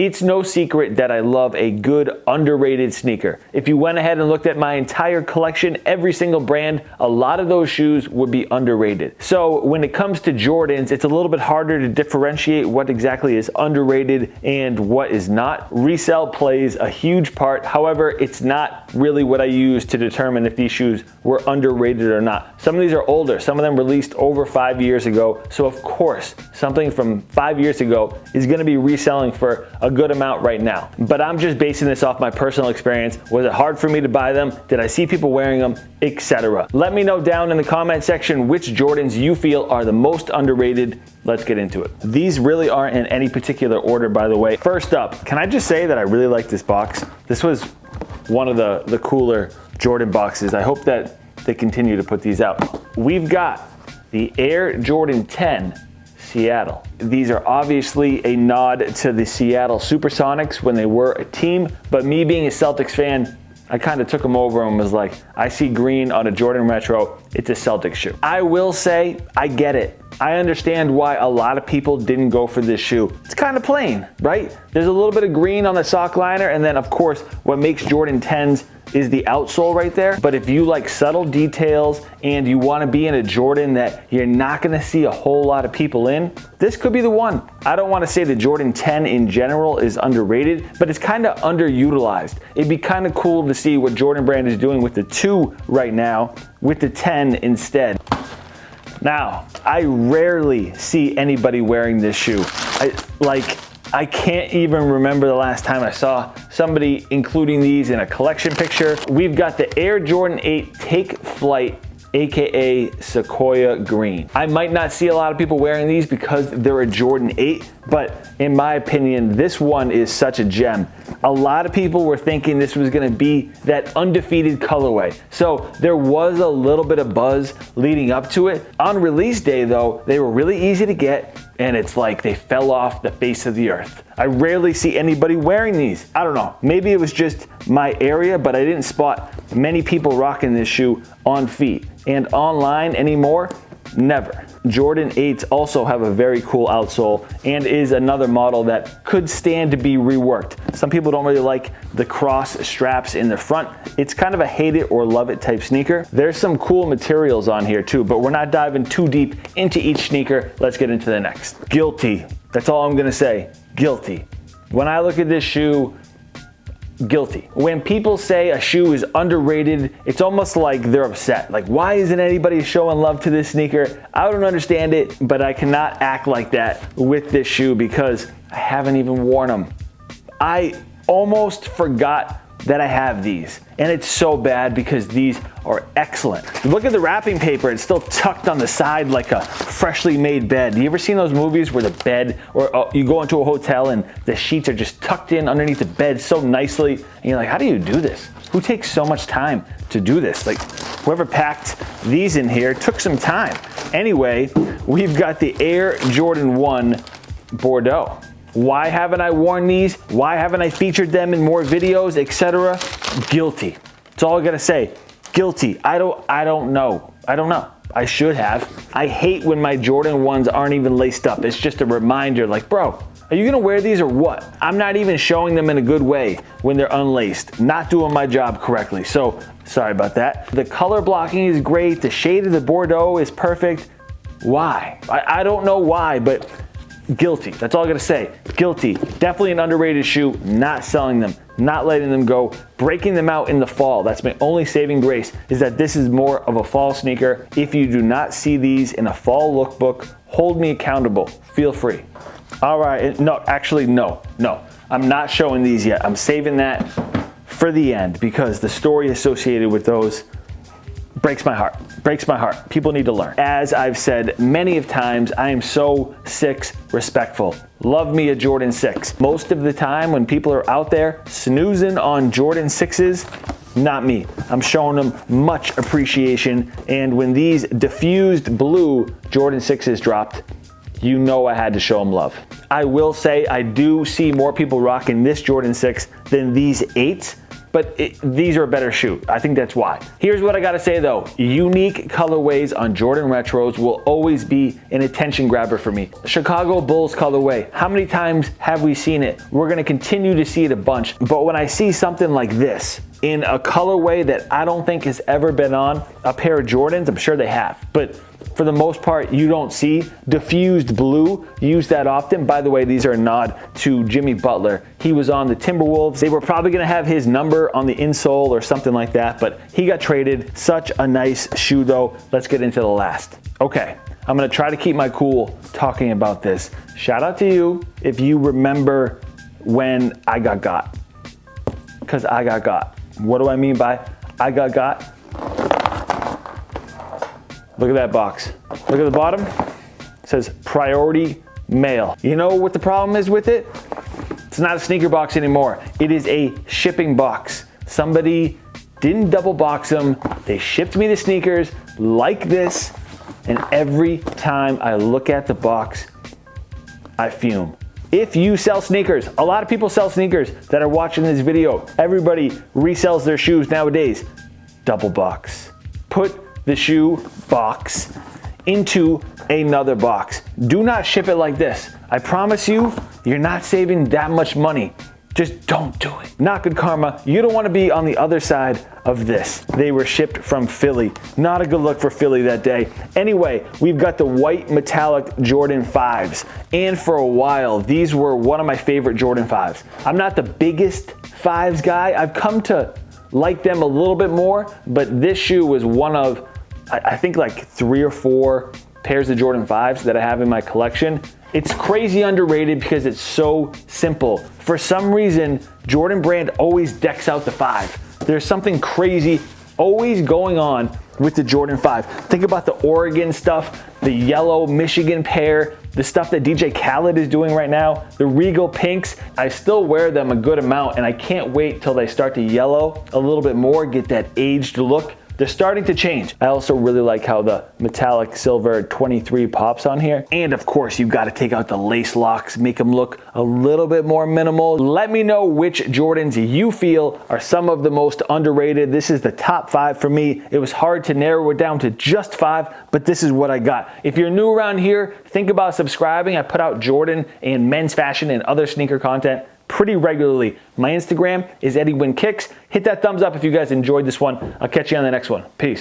It's no secret that I love a good underrated sneaker. If you went ahead and looked at my entire collection, every single brand, a lot of those shoes would be underrated. So when it comes to Jordans, it's a little bit harder to differentiate what exactly is underrated and what is not. Resale plays a huge part. However, it's not really what I use to determine if these shoes were underrated or not. Some of these are older. Some of them released over 5 years ago. So of course, something from 5 years ago is going to be reselling for a good amount right now. But I'm just basing this off my personal experience. Was it hard for me to buy them? Did I see people wearing them? Etc. Let me know down in the comment section which Jordans you feel are the most underrated. Let's get into it. These really aren't in any particular order, by the way. First up, can I just say that I really like this box? This was one of the cooler Jordan boxes. I hope that they continue to put these out. We've got the Air Jordan 10 Seattle. These are obviously a nod to the Seattle Supersonics when they were a team, but me being a Celtics fan, I kind of took them over and was like, I see green on a Jordan Retro, it's a Celtics shoe. I will say, I get it. I understand why a lot of people didn't go for this shoe. It's kind of plain, right? There's a little bit of green on the sock liner, and then of course, what makes Jordan 10s is the outsole right there. But if you like subtle details and you want to be in a Jordan that you're not going to see a whole lot of people in, this could be the one. I don't want to say the Jordan 10 in general is underrated, but it's kind of underutilized. It'd be kind of cool to see what Jordan Brand is doing with the 2 right now with the 10 instead. Now, I rarely see anybody wearing this shoe. I can't even remember the last time I saw somebody including these in a collection picture. We've got the Air Jordan 8 Take Flight, aka Sequoia Green. I might not see a lot of people wearing these because they're a Jordan 8, but in my opinion, this one is such a gem. A lot of people were thinking this was gonna be that undefeated colorway. So there was a little bit of buzz leading up to it. On release day though, they were really easy to get, and it's like they fell off the face of the earth. I rarely see anybody wearing these. I don't know, maybe it was just my area, but I didn't spot many people rocking this shoe on feet. And online anymore, never. Jordan 8s also have a very cool outsole and is another model that could stand to be reworked. Some people don't really like the cross straps in the front. It's kind of a hate it or love it type sneaker. There's some cool materials on here too, but we're not diving too deep into each sneaker. Let's get into the next. Guilty. That's all I'm gonna say. Guilty. When I look at this shoe, guilty. When people say a shoe is underrated, it's almost like they're upset. Like, why isn't anybody showing love to this sneaker? I don't understand it, but I cannot act like that with this shoe because I haven't even worn them. I almost forgot that I have these, and it's so bad because these are excellent. Look at the wrapping paper, it's still tucked on the side like a freshly made bed. You ever seen those movies where the bed, or you go into a hotel and the sheets are just tucked in underneath the bed so nicely, and you're like, how do you do this? Who takes so much time to do this? Like, whoever packed these in here took some time. Anyway, we've got the Air Jordan 1 Bordeaux. Why haven't I worn these? Why haven't I featured them in more videos, etc.? Guilty. That's all I gotta say. Guilty. I don't know. I should have. I hate when my Jordan 1s aren't even laced up. It's just a reminder like, bro, are you gonna wear these or what? I'm not even showing them in a good way when they're unlaced. Not doing my job correctly. So, sorry about that. The color blocking is great. The shade of the Bordeaux is perfect. Why? I don't know why, but guilty. That's all I gotta say. Guilty. Definitely an underrated shoe. Not selling them. Not letting them go. Breaking them out in the fall. That's my only saving grace, is that this is more of a fall sneaker. If you do not see these in a fall lookbook, hold me accountable. Feel free. All right. No, actually, no. I'm not showing these yet. I'm saving that for the end because the story associated with those breaks my heart. Breaks my heart. People need to learn. As I've said many of times, I am so 6 respectful. Love me a Jordan 6. Most of the time when people are out there snoozing on Jordan 6s, not me. I'm showing them much appreciation. And when these diffused blue Jordan 6s dropped, you know I had to show them love. I will say I do see more people rocking this Jordan 6 than these 8s. but these are a better shoe. I think that's why. Here's what I gotta say though. Unique colorways on Jordan Retros will always be an attention grabber for me. Chicago Bulls colorway. How many times have we seen it? We're gonna continue to see it a bunch. But when I see something like this, in a colorway that I don't think has ever been on a pair of Jordans, I'm sure they have, but for the most part, you don't see. Diffused blue, use that often. By the way, these are a nod to Jimmy Butler. He was on the Timberwolves. They were probably gonna have his number on the insole or something like that, but he got traded. Such a nice shoe though. Let's get into the last. Okay, I'm gonna try to keep my cool talking about this. Shout out to you if you remember when I got. Because I got. What do I mean by I got? Look at that box. Look at the bottom. It says priority mail. You know what the problem is with it? It's not a sneaker box anymore. It is a shipping box. Somebody didn't double box them. They shipped me the sneakers like this. And every time I look at the box, I fume. If you sell sneakers, a lot of people sell sneakers that are watching this video. Everybody resells their shoes nowadays. Double box. Put the shoe box into another box. Do not ship it like this. I promise you, you're not saving that much money. Just don't do it. Not good karma. You don't want to be on the other side of this. They were shipped from Philly. Not a good look for Philly that day. Anyway, we've got the white metallic Jordan 5s. And for a while, these were one of my favorite Jordan 5s. I'm not the biggest 5s guy. I've come to like them a little bit more, but this shoe was one of, I think like 3 or 4 pairs of Jordan 5s that I have in my collection. It's crazy underrated because it's so simple. For some reason, Jordan Brand always decks out the 5. There's something crazy always going on with the Jordan 5. Think about the Oregon stuff, the yellow Michigan pair, the stuff that DJ Khaled is doing right now, the Regal Pinks. I still wear them a good amount and I can't wait till they start to yellow a little bit more, get that aged look. They're starting to change. I also really like how the metallic silver 23 pops on here. And of course, you've got to take out the lace locks, make them look a little bit more minimal. Let me know which Jordans you feel are some of the most underrated. This is the top 5 for me. It was hard to narrow it down to just 5, but this is what I got. If you're new around here, think about subscribing. I put out Jordan and men's fashion and other sneaker content pretty regularly. My Instagram is EddieWinKicks. Hit that thumbs up if you guys enjoyed this one. I'll catch you on the next one. Peace.